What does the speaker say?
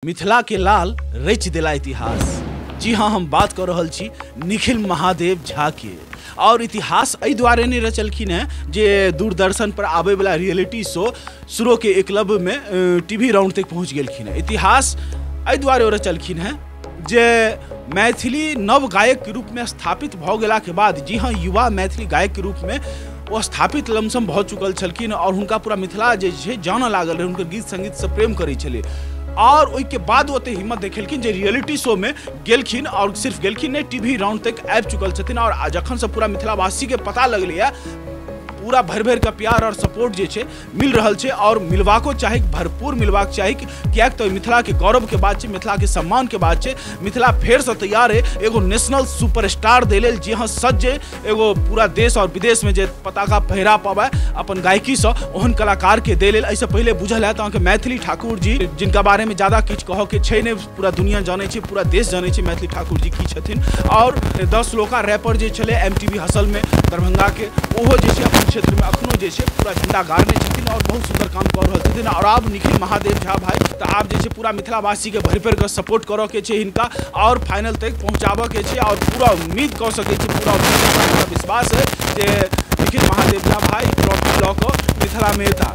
मिथिला के लाल रच दिला इतिहास। जी हाँ, हम बात कर रहा छी निखिल महादेव झा के। और इतिहास एहि दुआरे नहीं रचलखिन है जे दूरदर्शन पर आवे वाला रियलिटी शो शुरू के एकलव्य में टीवी राउंड तक पहुँच गलखिन है। इतिहास एहि दुआरे रचलखिन है जे मैथिली नव गायक के रूप में स्थापित भ गेला के बाद, जी हाँ, युवा मैथिली गायक के रूप में वो स्थापित लमसम भ चुकल छलखिन और हुनका पूरा मिथिला जे छै जानऽ लागल रहे, हुनकर गीत संगीत से प्रेम करै छलै। और ओहि के बाद ओते हिम्मत देखेलखिन जे रियलिटी शो में गेलखिन और सिर्फ गेलखिन नहीं, टीवी राउंड तक आबि चुकल छथिन। और जखन से पूरा मिथिलावासी के पता लगलै पूरा भर भर का प्यार और सपोर्ट जे छै मिल रहल छै और मिलवाको चाही, भरपूर मिलवाक चाही। कियाक तो मिथिला के गौरव के बात छै, मिथिला के सम्मान के बात छै। मिथिला फेर से तैयार है एगो नेशनल सुपरस्टार दे लेल, जी हाँ, सज्ज एगो पूरा देश और विदेश में जे पताका फहरा पावे अपन गायकी से, ओहन कलाकार के दे लेल। ऐसे पहले बुझल है तो मैथिली ठाकुर जी, जिनका बारे में ज्यादा किछ कहो के छै नहीं, पूरा दुनिया जाने छै, पूरा देश जाने छै मैथिली ठाकुर जी की छथिन। और 10 लोका रैपर जे छले MTV हसल में दरभंगा के, ओहो जे छै अपन क्षेत्र में अखनो जे छै पूरा झंडा गाड़ने छथिन और बहुत सुंदर काम कर रहल छथिन। और अब निखिल महादेव झा भाई तो आप जे छै पूरा मिथिलावासी के भर के सपोर्ट करऽ के छै हिनका और फाइनल तक पहुंचाबऽ के छै। और पूरा उम्मीद कऽ सकै छी, पूरा विश्वास है जे निखिल महादेव झा भाई ट्रॉफी लऽ कऽ मिथिला में एता।